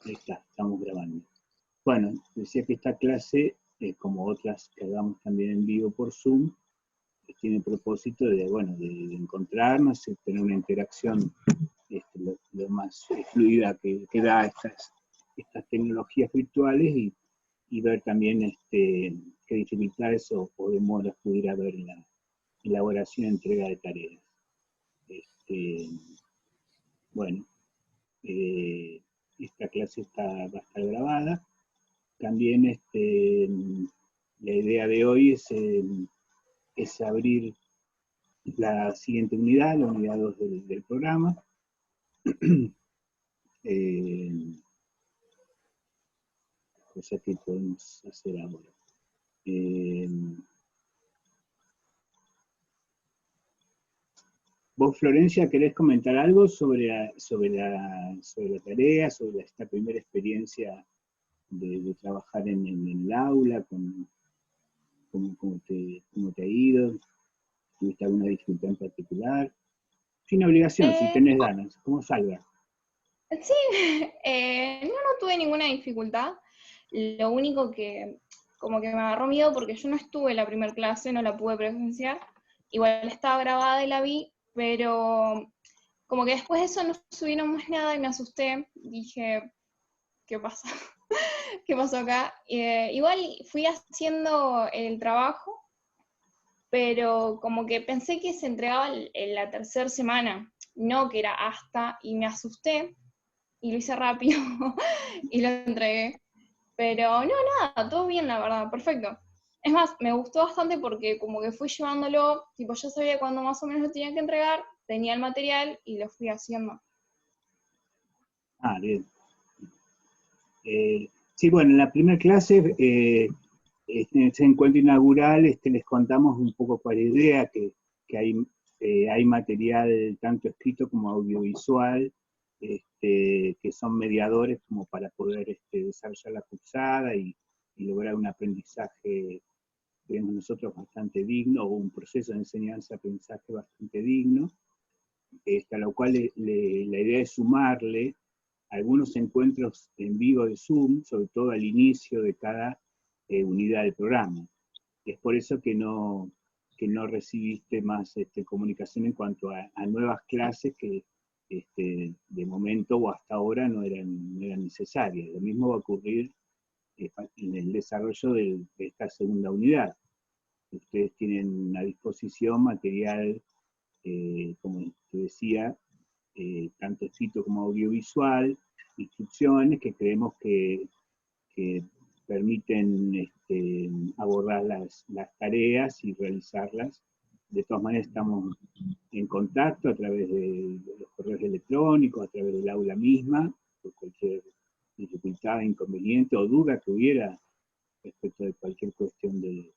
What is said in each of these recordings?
Ahí está, estamos grabando. Bueno, decía que esta clase, como otras que hagamos también en vivo por Zoom, tiene el propósito de, bueno, de encontrarnos y tener una interacción lo más fluida que da estas tecnologías virtuales y ver también qué dificultades o demoras pudiera haber en la elaboración y entrega de tareas. Bueno, esta clase va a estar grabada. También la idea de hoy es abrir la siguiente unidad, la unidad 2 del programa. Cosa que podemos hacer ahora. Vos, Florencia, ¿querés comentar algo sobre la tarea, sobre esta primera experiencia de trabajar en el aula? ¿Cómo te ha ido? ¿Tuviste alguna dificultad en particular? Sin obligación, si tenés ganas, ¿cómo salga? Sí, no tuve ninguna dificultad. Lo único que como que me agarró miedo porque yo no estuve en la primera clase, no la pude presenciar. Igual estaba grabada y la vi, pero como que después de eso no subieron más nada y me asusté. Dije, ¿qué pasa? ¿Qué pasó acá? Igual fui haciendo el trabajo, pero como que pensé que se entregaba en la tercera semana, no que era hasta, y me asusté y lo hice rápido y lo entregué. Pero no, nada, todo bien, la verdad, perfecto. Es más, me gustó bastante porque como que fui llevándolo, tipo, yo sabía cuándo más o menos lo tenía que entregar, tenía el material y lo fui haciendo. Ah, bien. Sí, bueno, en la primera clase, en ese encuentro inaugural, les contamos un poco cuál es la idea, que hay material tanto escrito como audiovisual, que son mediadores como para poder desarrollar la cursada y lograr un aprendizaje, creemos nosotros, bastante digno, o un proceso de enseñanza-aprendizaje bastante digno, a lo cual la idea es sumarle algunos encuentros en vivo de Zoom, sobre todo al inicio de cada unidad del programa. Es por eso que no recibiste más comunicación en cuanto a nuevas clases que de momento o hasta ahora no eran necesarias. Lo mismo va a ocurrir en el desarrollo de esta segunda unidad. Ustedes tienen a disposición material, como te decía, tanto escrito como audiovisual, instrucciones que creemos que permiten abordar las tareas y realizarlas. De todas maneras estamos en contacto a través de los correos electrónicos, a través del aula misma, por cualquier dificultad, inconveniente o duda que hubiera respecto de cualquier cuestión de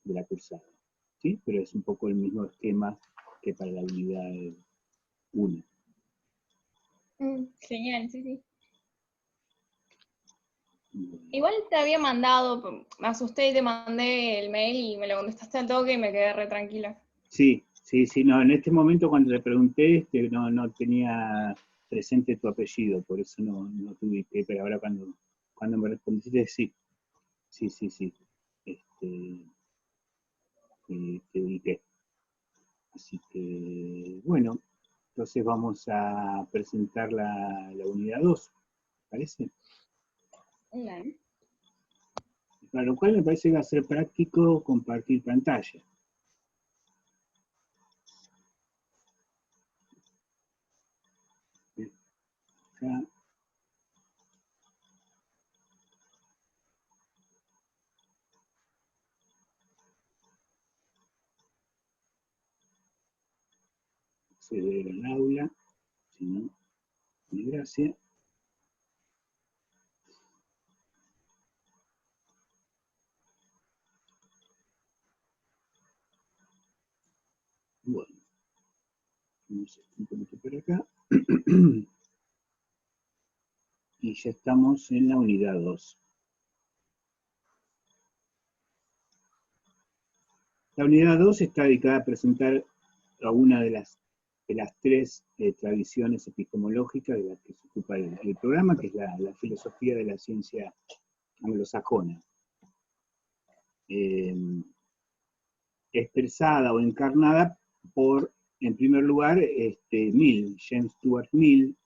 la cursada. ¿Sí? Pero es un poco el mismo esquema que para la unidad 1. Genial, sí, sí. Igual te había mandado, me asusté y te mandé el mail y me lo contestaste al toque y me quedé re tranquila. Sí, no, en este momento cuando le pregunté, no tenía presente tu apellido, por eso no te ubiqué, pero ahora cuando me respondiste, sí, te ubiqué. Así que, bueno, entonces vamos a presentar la unidad 2, ¿parece? Vale. Para lo cual me parece que va a ser práctico compartir pantalla. Acá. Acceder al aula, si no, mi gracia. Bueno, vamos un poquito por acá. Y ya estamos en la unidad 2. La unidad 2 está dedicada a presentar algunas de las las tres tradiciones epistemológicas de las que se ocupa el programa, que es la filosofía de la ciencia anglosajona. Expresada o encarnada por, en primer lugar, Mill, James Stuart Mill,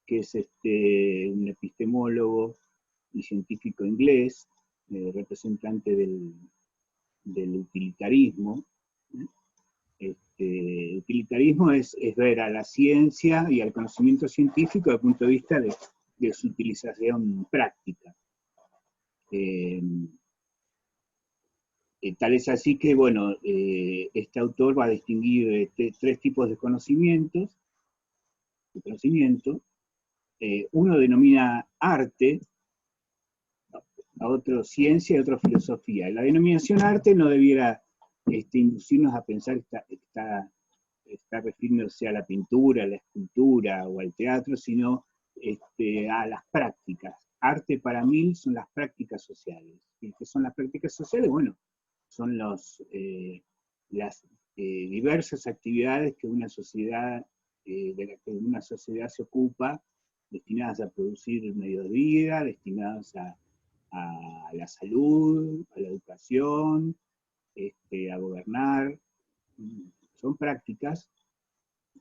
que es un epistemólogo y científico inglés, representante del utilitarismo. Utilitarismo es ver a la ciencia y al conocimiento científico desde el punto de vista de su utilización práctica. Tal es así que, bueno, este autor va a distinguir tres tipos de conocimiento. Uno denomina arte, a otro ciencia y otro filosofía. La denominación arte no debiera inducirnos a pensar que está refiriéndose a la pintura, a la escultura o al teatro, sino a las prácticas. Arte para mí son las prácticas sociales. ¿Y qué son las prácticas sociales? Bueno, son las diversas actividades que una sociedad, de la que una sociedad se ocupa, destinadas a producir medios de vida, destinadas a la salud, a la educación, a gobernar. Son prácticas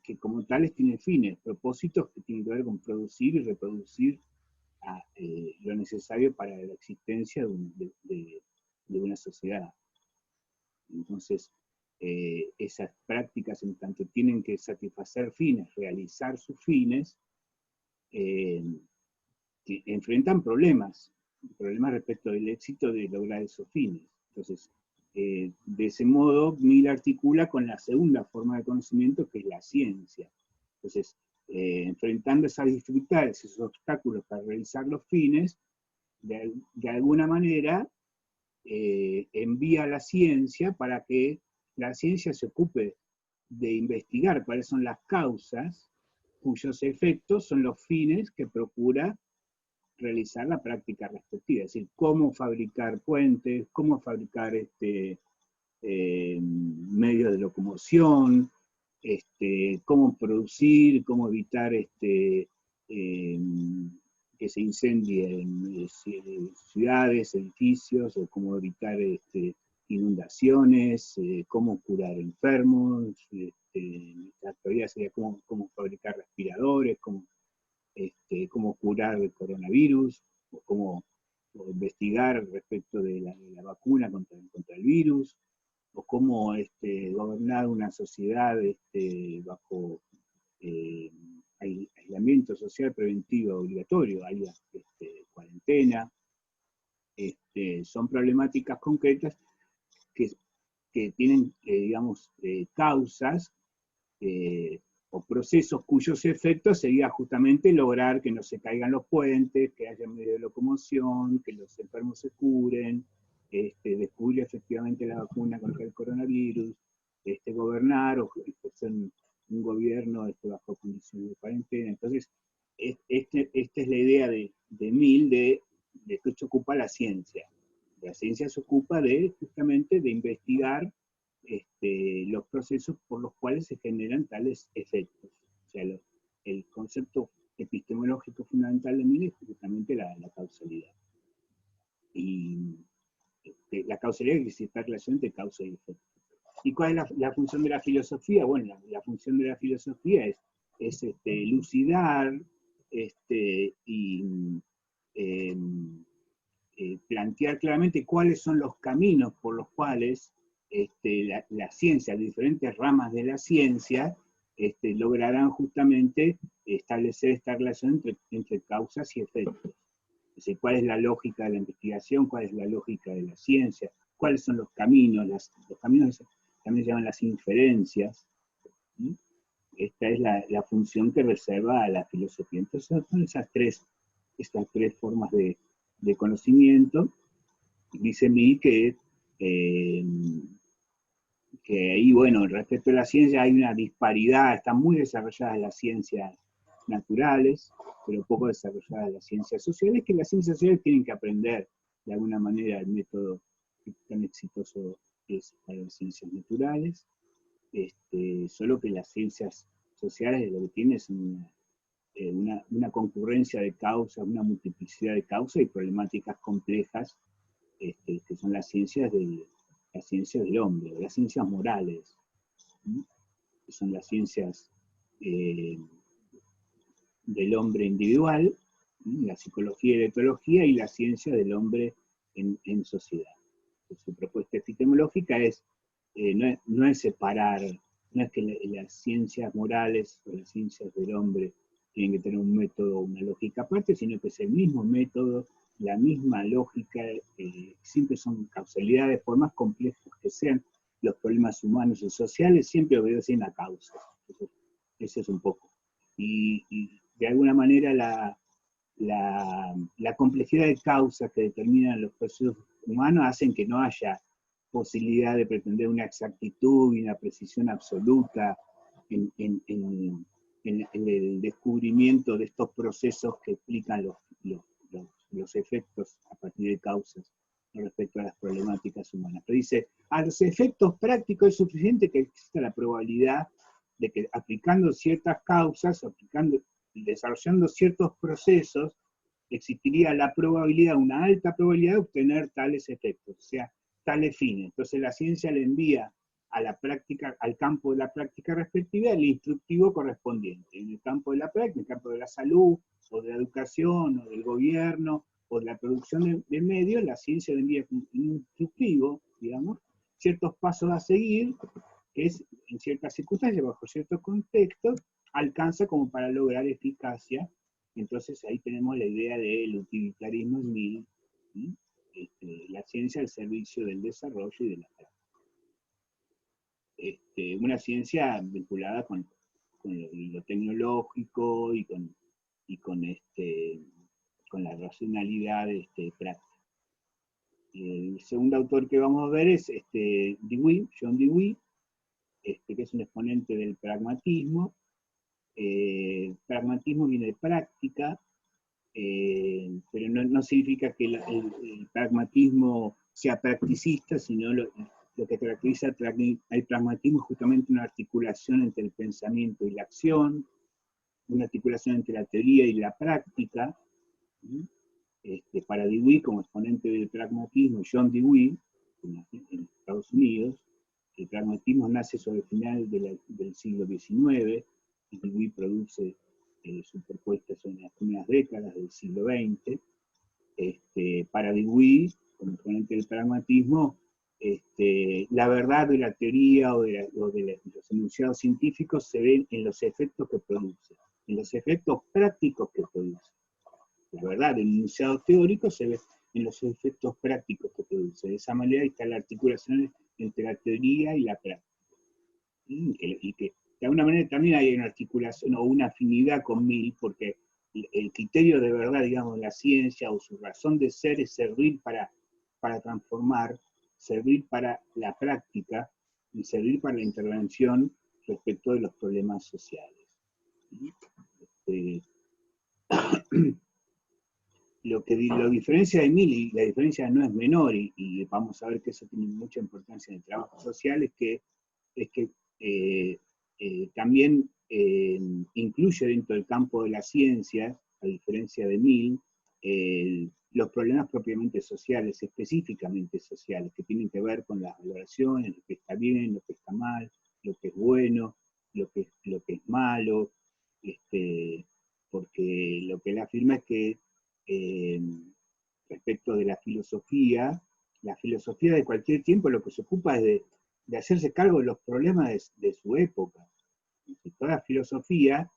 que como tales tienen fines, propósitos que tienen que ver con producir y reproducir lo necesario para la existencia de una sociedad. Entonces, esas prácticas, en tanto tienen que satisfacer fines, realizar sus fines, que enfrentan problemas respecto del éxito de lograr esos fines. Entonces, de ese modo, Mill articula con la segunda forma de conocimiento, que es la ciencia. Entonces, enfrentando esas dificultades, esos obstáculos para realizar los fines, de alguna manera envía a la ciencia para que la ciencia se ocupe de investigar cuáles son las causas cuyos efectos son los fines que procura realizar la práctica respectiva, es decir, cómo fabricar puentes, cómo fabricar medios de locomoción, cómo producir, cómo evitar que se incendien ciudades, edificios, o cómo evitar inundaciones, cómo curar enfermos, la teoría sería cómo fabricar respiradores, cómo curar el coronavirus, o cómo investigar respecto de la vacuna contra el virus, o cómo gobernar una sociedad bajo aislamiento social preventivo obligatorio, alias cuarentena. Son problemáticas concretas que tienen, digamos, causas o procesos cuyos efectos sería justamente lograr que no se caigan los puentes, que haya medios de locomoción, que los enfermos se curen, descubrir efectivamente la vacuna contra el coronavirus, gobernar o ejercer un gobierno bajo condiciones de cuarentena. Entonces, esta es la idea de Mill de que se ocupa la ciencia. La ciencia se ocupa justamente de investigar los procesos por los cuales se generan tales efectos. O sea, el concepto epistemológico fundamental de Mill es justamente la causalidad. Y la causalidad es que está relación entre causa y efecto. ¿Y cuál es la función de la filosofía? Bueno, la función de la filosofía es elucidar y plantear claramente cuáles son los caminos por los cuales la ciencia, las diferentes ramas de la ciencia, lograrán justamente establecer esta relación entre causas y efectos. Es decir, cuál es la lógica de la investigación, cuál es la lógica de la ciencia, cuáles son los caminos, los caminos también se llaman las inferencias. ¿Sí? Esta es la función que reserva a la filosofía. Entonces son estas tres formas de conocimiento. Dice Mill que ahí, bueno, respecto a la ciencia hay una disparidad, están muy desarrolladas las ciencias naturales, pero poco desarrolladas las ciencias sociales, que las ciencias sociales tienen que aprender de alguna manera el método tan exitoso que es para las ciencias naturales, solo que las ciencias sociales lo que tiene es una concurrencia de causas, una multiplicidad de causas y problemáticas complejas, que son las ciencias del hombre, las ciencias morales, ¿sí? Que son las ciencias del hombre individual, ¿sí? La psicología y la etología, y la ciencia del hombre en sociedad. Su propuesta epistemológica no es separar, no es que las ciencias morales o las ciencias del hombre tienen que tener un método o una lógica aparte, sino que es el mismo método, la misma lógica, siempre son causalidades, por más complejos que sean los problemas humanos y sociales, siempre obedecen a causas. Eso es un poco. Y de alguna manera la complejidad de causas que determinan los procesos humanos hacen que no haya posibilidad de pretender una exactitud y una precisión absoluta en el descubrimiento de estos procesos que explican los efectos a partir de causas respecto a las problemáticas humanas. Pero dice, a los efectos prácticos es suficiente que exista la probabilidad de que aplicando ciertas causas, desarrollando ciertos procesos, existiría la probabilidad, una alta probabilidad de obtener tales efectos, o sea, tales fines. Entonces la ciencia le envía a la práctica, al campo de la práctica respectiva, el instructivo correspondiente. En el campo de la práctica, en el campo de la salud, o de la educación, o del gobierno, o de la producción de medios, la ciencia le envía un instructivo, digamos, ciertos pasos a seguir, que es, en ciertas circunstancias, bajo ciertos contextos, alcanza como para lograr eficacia. Entonces ahí tenemos la idea del utilitarismo en Mill, ¿sí? La ciencia al servicio del desarrollo y de la práctica. Una ciencia vinculada con lo tecnológico y con la racionalidad práctica. El segundo autor que vamos a ver es Dewey, John Dewey, que es un exponente del pragmatismo. Pragmatismo viene de práctica, pero no significa que el pragmatismo sea practicista, sino lo que caracteriza el pragmatismo es justamente una articulación entre el pensamiento y la acción, una articulación entre la teoría y la práctica. ¿Sí? Para Dewey, como exponente del pragmatismo, John Dewey, en Estados Unidos, el pragmatismo nace sobre el final del siglo XIX, y Dewey produce su propuesta en las primeras décadas del siglo XX. Para Dewey, como exponente del pragmatismo, la verdad de la teoría o de los enunciados científicos se ven en los efectos que produce, en los efectos prácticos que produce. La verdad del enunciado teórico se ve en los efectos prácticos que produce. De esa manera está la articulación entre la teoría y la práctica. Y que de alguna manera también hay una articulación o una afinidad con Mill, porque el criterio de verdad, digamos, de la ciencia o su razón de ser es servir para transformar, servir para la práctica y servir para la intervención respecto de los problemas sociales. Lo diferencia de Mill, y la diferencia no es menor, y vamos a ver que eso tiene mucha importancia en el trabajo social, es que también incluye dentro del campo de la ciencia, a diferencia de Mill, los problemas propiamente sociales, específicamente sociales, que tienen que ver con las valoraciones, lo que está bien, lo que está mal, lo que es bueno, lo que es malo, porque lo que él afirma es que respecto de la filosofía de cualquier tiempo lo que se ocupa es de hacerse cargo de los problemas de su época. Toda filosofía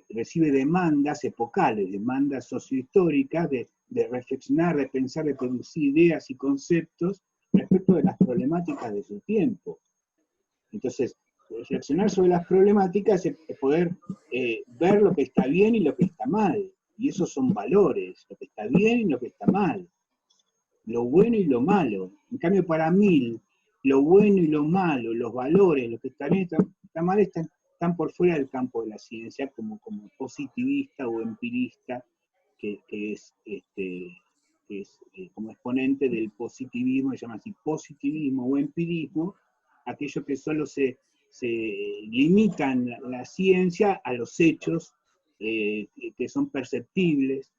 recibe demandas epocales, demandas sociohistóricas de reflexionar, de pensar, de producir ideas y conceptos respecto de las problemáticas de su tiempo. Entonces, reflexionar sobre las problemáticas es poder ver lo que está bien y lo que está mal. Y esos son valores, lo que está bien y lo que está mal. Lo bueno y lo malo. En cambio, para Mill, lo bueno y lo malo, los valores, lo que está bien y está mal, están por fuera del campo de la ciencia, como positivista o empirista, que es como exponente del positivismo, se llama así positivismo o empirismo, aquello que solo se se limitan la ciencia a los hechos que son perceptibles,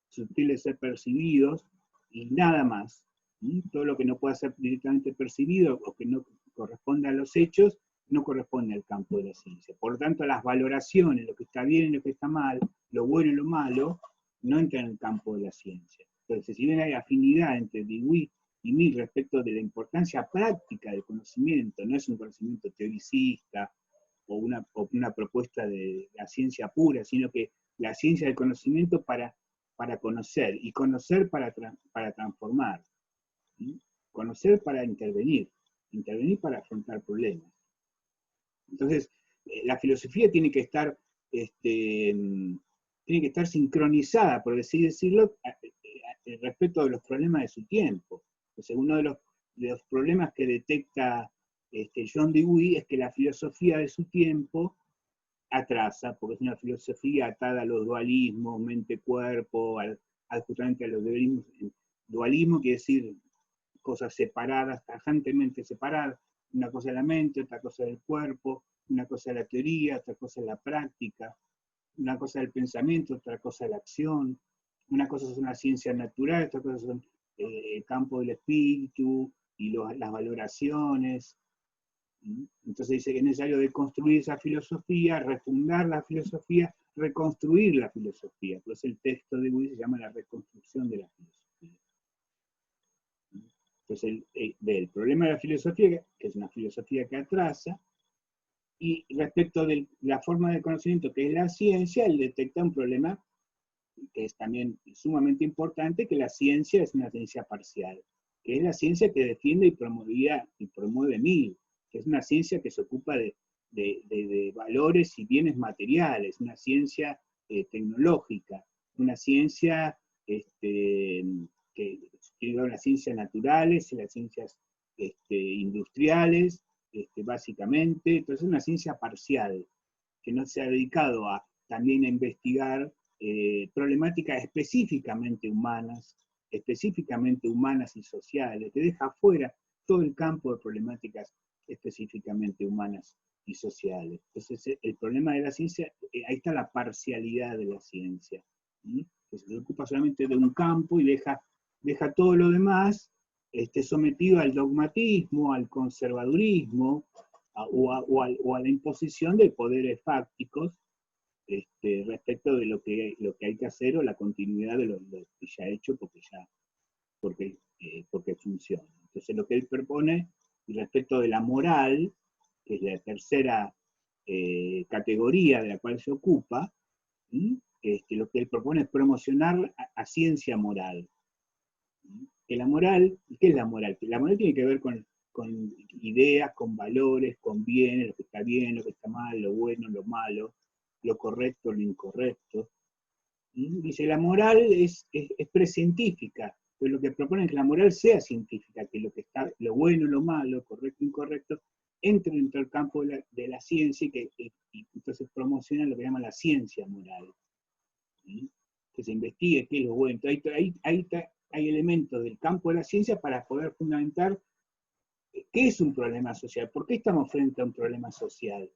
susceptibles de ser percibidos, y nada más. Todo lo que no pueda ser directamente percibido o que no corresponde a los hechos, no corresponde al campo de la ciencia. Por lo tanto, las valoraciones, lo que está bien y lo que está mal, lo bueno y lo malo, no entran en el campo de la ciencia. Entonces, si bien hay afinidad entre Dewey y Mill respecto de la importancia práctica del conocimiento, no es un conocimiento teoricista o una propuesta de la ciencia pura, sino que la ciencia del conocimiento para conocer, y conocer para transformar, ¿sí? Conocer para intervenir para afrontar problemas. Entonces, la filosofía tiene que estar sincronizada, por así decirlo, respecto de los problemas de su tiempo. Entonces, uno de los problemas que detecta John Dewey es que la filosofía de su tiempo atrasa, porque es una filosofía atada a los dualismos, mente-cuerpo, justamente a los dualismos. Dualismo quiere decir cosas separadas, tajantemente separadas, una cosa es la mente, otra cosa es el cuerpo, una cosa es la teoría, otra cosa es la práctica, una cosa es el pensamiento, otra cosa es la acción, una cosa es una ciencia natural, otra cosa son el campo del espíritu y las valoraciones. Entonces dice que es necesario deconstruir esa filosofía, refundar la filosofía, reconstruir la filosofía. Por eso el texto de Dewey se llama La reconstrucción de la filosofía. Entonces ve el problema de la filosofía, que es una filosofía que atrasa, y respecto de la forma de conocimiento que es la ciencia, él detecta un problema que es también sumamente importante, que la ciencia es una ciencia parcial, que es la ciencia que defiende y promueve Mill, que es una ciencia que se ocupa de valores y bienes materiales, una ciencia tecnológica, una ciencia las ciencias naturales y las ciencias industriales, básicamente. Entonces es una ciencia parcial, que no se ha dedicado también a investigar problemáticas específicamente humanas y sociales, que deja fuera todo el campo de problemáticas específicamente humanas y sociales. Entonces el problema de la ciencia, ahí está la parcialidad de la ciencia, que se ocupa solamente de un campo y deja todo lo demás sometido al dogmatismo, al conservadurismo, o a la imposición de poderes fácticos respecto de lo que hay que hacer, o la continuidad de lo que ya ha hecho porque funciona. Entonces lo que él propone respecto de la moral, que es la tercera categoría de la cual se ocupa, lo que él propone es promocionar a ciencia moral. Que la moral, ¿qué es la moral? La moral tiene que ver con ideas, con valores, con bienes, lo que está bien, lo que está mal, lo bueno, lo malo, lo correcto, lo incorrecto. Dice, la moral es precientífica, pero lo que propone es que la moral sea científica, que lo bueno, lo malo, correcto, incorrecto, entre dentro del campo de la ciencia, y entonces promociona lo que llama la ciencia moral. Que se investigue qué es lo bueno. Hay elementos del campo de la ciencia para poder fundamentar qué es un problema social, por qué estamos frente a un problema social.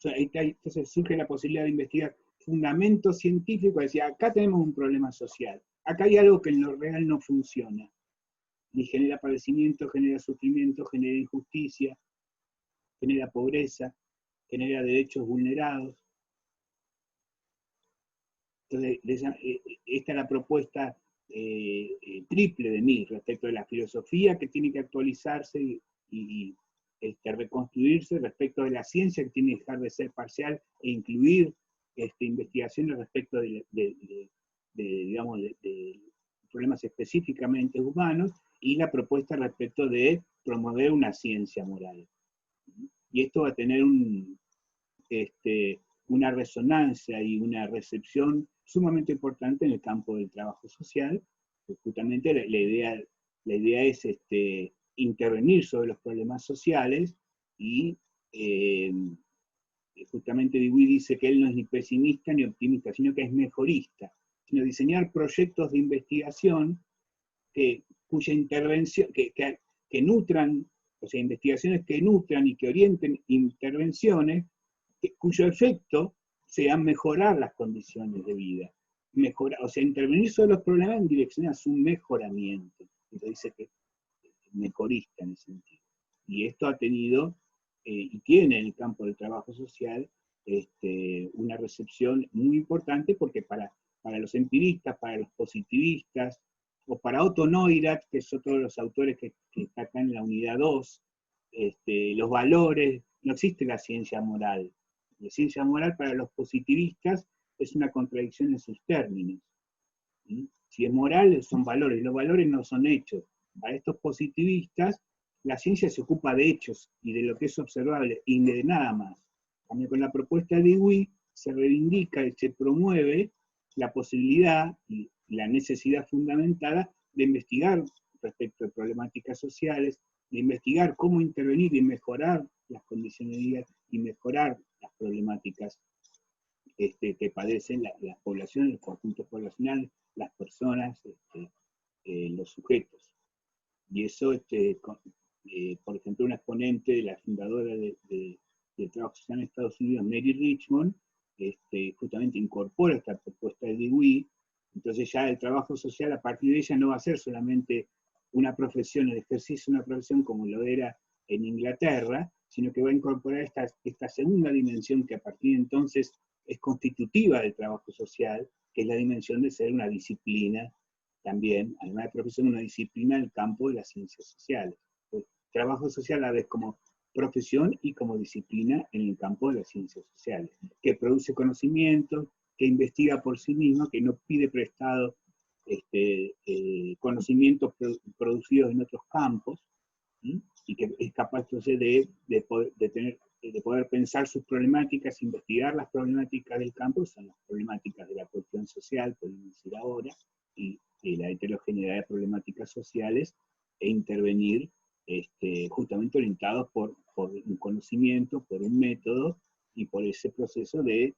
Entonces surge la posibilidad de investigar fundamentos científicos, decir, acá tenemos un problema social, acá hay algo que en lo real no funciona, ni genera padecimiento, genera sufrimiento, genera injusticia, genera pobreza, genera derechos vulnerados. Entonces, esta es la propuesta triple de Mill respecto de la filosofía, que tiene que actualizarse y reconstruirse, respecto de la ciencia, que tiene que dejar de ser parcial e incluir investigaciones respecto de problemas específicamente humanos, y la propuesta respecto de promover una ciencia moral. Y esto va a tener una resonancia y una recepción sumamente importante en el campo del trabajo social, porque justamente la idea es intervenir sobre los problemas sociales, y justamente Dewey dice que él no es ni pesimista ni optimista, sino que es mejorista, sino diseñar proyectos de investigación cuya intervención, que nutran o sea, investigaciones que nutran y que orienten intervenciones cuyo efecto sea mejorar las condiciones de vida. O sea, intervenir sobre los problemas en dirección a su mejoramiento. Eso dice que es mejorista en ese sentido. Y esto ha tenido, y tiene en el campo del trabajo social, una recepción muy importante, porque para los empiristas, para los positivistas, o para Otto Neurath, que es otro de los autores que está acá en la unidad 2, los valores, no existe la ciencia moral. La ciencia moral para los positivistas es una contradicción en sus términos. ¿Sí? Si es moral, son valores, los valores no son hechos. Para estos positivistas, la ciencia se ocupa de hechos y de lo que es observable y de nada más. También con la propuesta de Dewey se reivindica y se promueve la posibilidad y la necesidad fundamentada de investigar respecto de problemáticas sociales, de investigar cómo intervenir y mejorar las condiciones de vida y mejorar las problemáticas que padecen las poblaciones, los conjuntos poblacionales, las personas, los sujetos. Y eso, por ejemplo, una exponente de la fundadora del trabajo social en Estados Unidos, Mary Richmond, justamente incorpora esta propuesta de Dewey. Entonces ya el trabajo social a partir de ella no va a ser solamente una profesión, el ejercicio de una profesión como lo era en Inglaterra, sino que va a incorporar esta segunda dimensión que a partir de entonces es constitutiva del trabajo social, que es la dimensión de ser una disciplina también, además de profesión, una disciplina del campo de las ciencias sociales. El trabajo social a la vez como profesión y como disciplina en el campo de las ciencias sociales, que produce conocimiento, que investiga por sí mismo, que no pide prestado conocimientos producidos en otros campos, ¿sí? Y que es capaz entonces de poder pensar sus problemáticas, investigar las problemáticas del campo, son las problemáticas de la cuestión social, podemos decir ahora, y la heterogeneidad de problemáticas sociales, e intervenir justamente orientados por un conocimiento, por un método, y por ese proceso de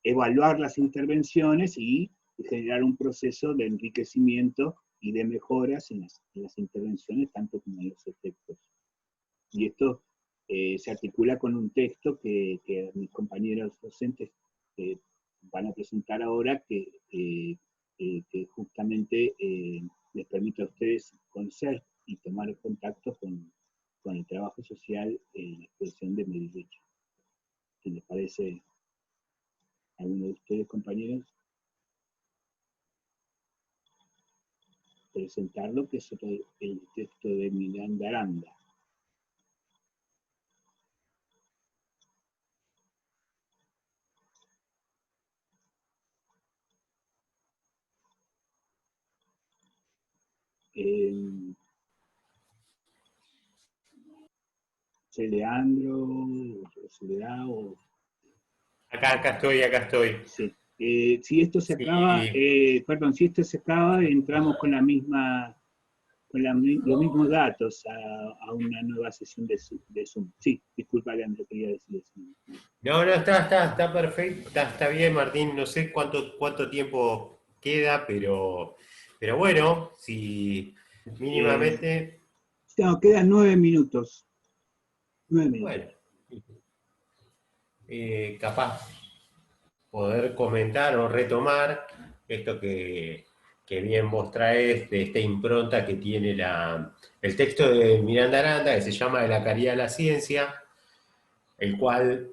evaluar las intervenciones y generar un proceso de enriquecimiento y de mejoras en las intervenciones, tanto como en los efectos. Y esto se articula con un texto que mis compañeros docentes van a presentar ahora, que justamente les permite a ustedes conocer y tomar contacto con el trabajo social en la expresión de Mary Richmond. ¿Qué les parece a alguno de ustedes, compañeros? Presentarlo, que es el texto de Miranda Aranda. Leandro, Soledad, o... Acá estoy. Sí. Si esto se acaba, perdón, si esto se acaba, entramos con los mismos datos a una nueva sesión de Zoom. Sí, disculpa, Leandro, quería decir eso. No, está perfecto, está bien, Martín. No sé cuánto tiempo queda, pero bueno, si mínimamente. No, quedan 9 minutos. 9 minutos. Bueno, capaz poder comentar o retomar esto que bien vos traes de esta impronta que tiene el texto de Miranda Aranda, que se llama De la caridad a la ciencia, el cual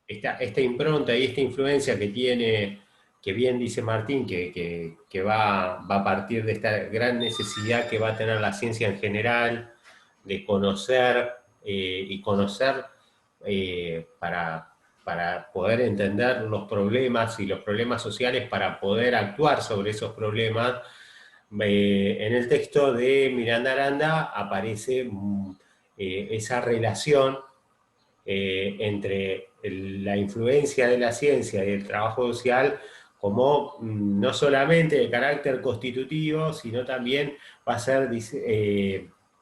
esta impronta y esta influencia que tiene, que bien dice Martín, que va a partir de esta gran necesidad que va a tener la ciencia en general, de conocer y conocer para poder entender los problemas y los problemas sociales, para poder actuar sobre esos problemas. En el texto de Miranda Aranda aparece esa relación entre la influencia de la ciencia y el trabajo social como no solamente de carácter constitutivo, sino también va a ser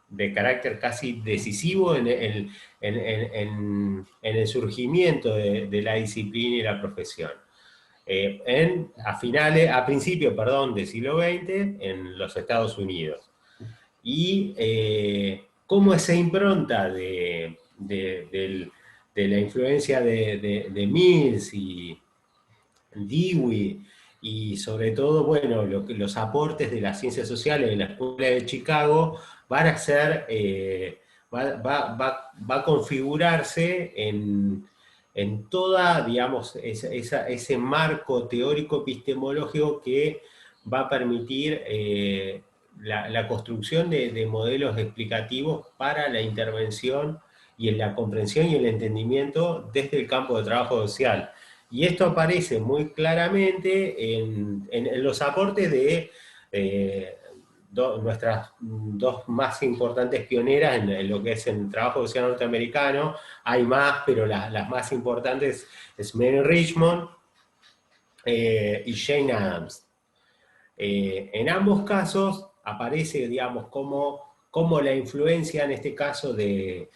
de carácter casi decisivo en el surgimiento de la disciplina y la profesión. A principios del siglo XX en los Estados Unidos. y cómo esa impronta de la influencia de Mills y Dewey, y sobre todo, bueno, los aportes de las ciencias sociales de la Escuela de Chicago van a ser, va a configurarse en toda, digamos, ese marco teórico epistemológico que va a permitir la construcción de modelos explicativos para la intervención y en la comprensión y el entendimiento desde el campo de trabajo social. Y esto aparece muy claramente en los aportes de nuestras dos más importantes pioneras en lo que es el trabajo social norteamericano. Hay más, pero las más importantes es Mary Richmond y Jane Addams. En ambos casos aparece, digamos, como la influencia, en este caso, del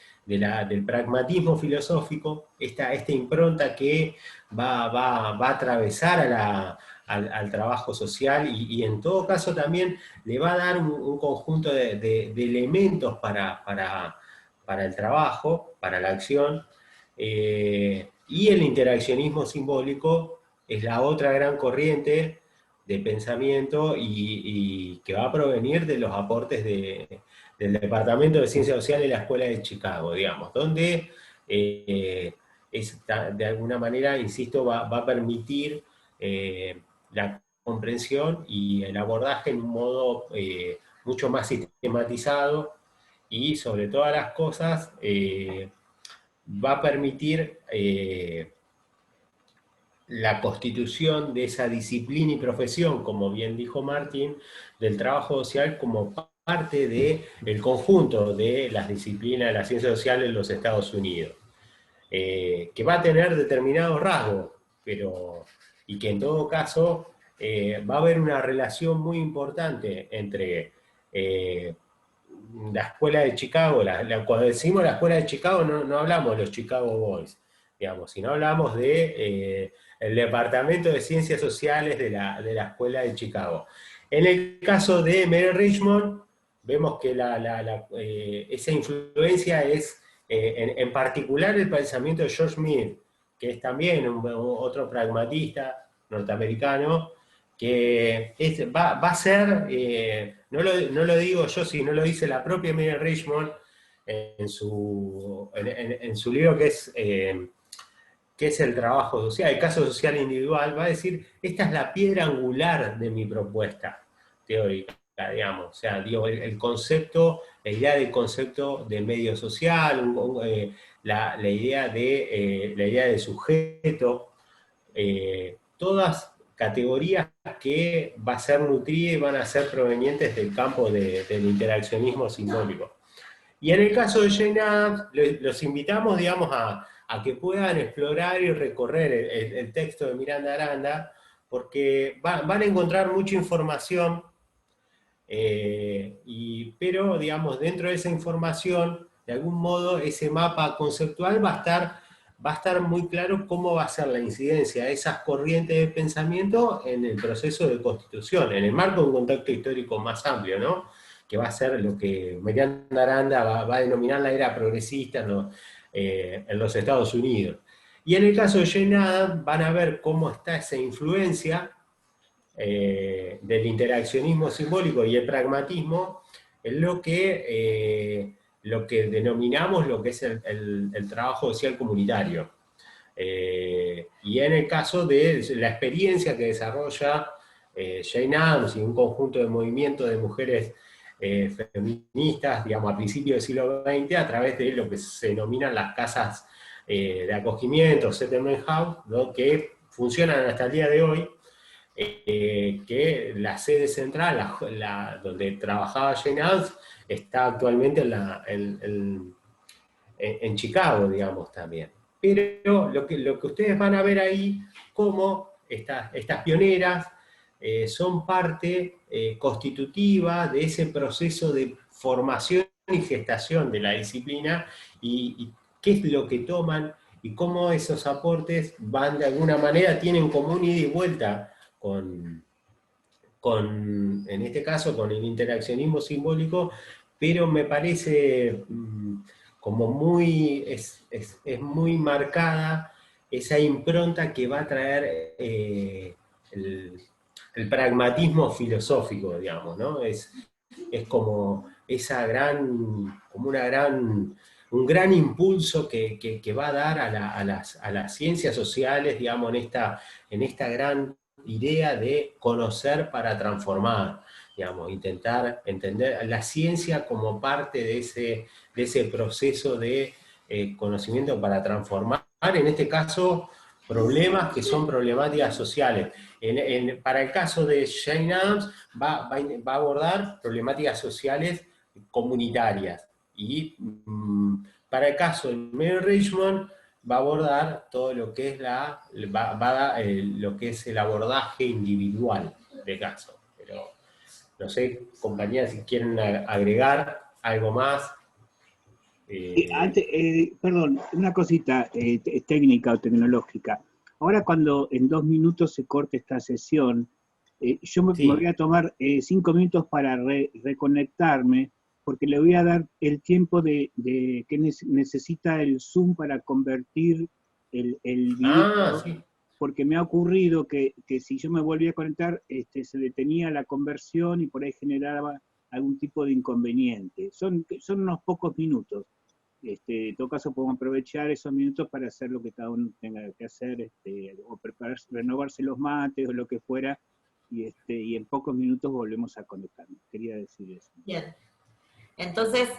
pragmatismo filosófico, esta impronta que va a atravesar al trabajo social y en todo caso también le va a dar un conjunto de elementos para el trabajo, para la acción, y el interaccionismo simbólico es la otra gran corriente de pensamiento y que va a provenir de los aportes del Departamento de Ciencias Sociales de la Escuela de Chicago, digamos, donde de alguna manera, insisto, va a permitir la comprensión y el abordaje en un modo mucho más sistematizado y sobre todas las cosas va a permitir la constitución de esa disciplina y profesión, como bien dijo Martín, del trabajo social como parte del conjunto de las disciplinas de las ciencias sociales en los Estados Unidos, que va a tener determinados rasgos, y que en todo caso va a haber una relación muy importante entre la Escuela de Chicago, cuando decimos la Escuela de Chicago no hablamos de los Chicago Boys, digamos, sino hablamos de el Departamento de Ciencias Sociales de la Escuela de Chicago. En el caso de Mary Richmond, vemos que esa influencia es, en particular, el pensamiento de George Mill, que es también otro pragmatista norteamericano, que va a ser, no lo digo yo, sino lo dice la propia Mary Richmond en su libro que es el trabajo social, el caso social individual, va a decir, esta es la piedra angular de mi propuesta teórica, digamos, o sea, digo, el concepto, la idea del concepto de medio social, la idea de sujeto, todas categorías que va a ser nutrida y van a ser provenientes del campo del interaccionismo simbólico. Y en el caso de Jane Addams, los invitamos, digamos, a que puedan explorar y recorrer el texto de Miranda Aranda, porque van a encontrar mucha información, pero, digamos, dentro de esa información, de algún modo, ese mapa conceptual va a estar muy claro cómo va a ser la incidencia de esas corrientes de pensamiento en el proceso de constitución, en el marco de un contexto histórico más amplio, ¿no? Que va a ser lo que Miranda Aranda va a denominar la era progresista en los Estados Unidos. Y en el caso de Jane Addams van a ver cómo está esa influencia del interaccionismo simbólico y el pragmatismo en lo que denominamos lo que es el trabajo social comunitario. Y en el caso de la experiencia que desarrolla Jane Addams y un conjunto de movimientos de mujeres feministas, digamos, a principios del siglo XX, a través de lo que se denominan las casas de acogimiento, settlement house, ¿no? Que funcionan hasta el día de hoy, que la sede central, donde trabajaba Jane Addams, está actualmente en Chicago, digamos, también. Pero lo que ustedes van a ver ahí, cómo estas pioneras son parte constitutiva de ese proceso de formación y gestación de la disciplina, y qué es lo que toman, y cómo esos aportes van de alguna manera, tienen como un ida y vuelta en este caso, con el interaccionismo simbólico, pero me parece como muy, es muy marcada esa impronta que va a traer el pragmatismo filosófico, digamos, ¿no? Es como esa un gran impulso que va a dar a las ciencias sociales, digamos, en esta gran idea de conocer para transformar, digamos, intentar entender la ciencia como parte de ese proceso de conocimiento para transformar, en este caso, problemas que son problemáticas sociales. Para el caso de Jane Addams, va a abordar problemáticas sociales comunitarias. Y para el caso de Mary Richmond, va a abordar todo lo que es lo que es el abordaje individual de caso. Pero no sé, compañeras, si quieren agregar algo más. Perdón, una cosita técnica o tecnológica. Ahora cuando en 2 minutos se corte esta sesión, yo me voy a tomar 5 minutos para reconectarme, porque le voy a dar el tiempo de que necesita el Zoom para convertir el video, Sí. porque me ha ocurrido que si yo me volvía a conectar, se detenía la conversión y por ahí generaba algún tipo de inconveniente. Son unos pocos minutos. En todo caso podemos aprovechar esos minutos para hacer lo que cada uno tenga que hacer, o prepararse, renovarse los mates o lo que fuera, y en pocos minutos volvemos a conectarnos. Quería decir eso. Bien. Entonces,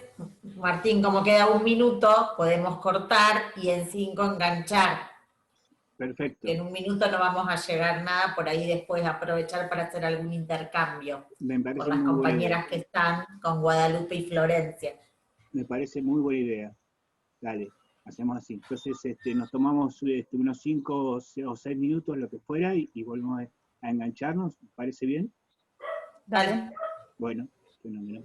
Martín, como queda 1 minuto, podemos cortar y en 5 enganchar. Perfecto. En 1 minuto no vamos a llegar a nada, por ahí después aprovechar para hacer algún intercambio con las compañeras que están, con Guadalupe y Florencia. Me parece muy buena idea. Dale, hacemos así. Entonces nos tomamos unos 5 o 6 minutos, lo que fuera, y volvemos a engancharnos. ¿Parece bien? Dale. Bueno, fenómeno.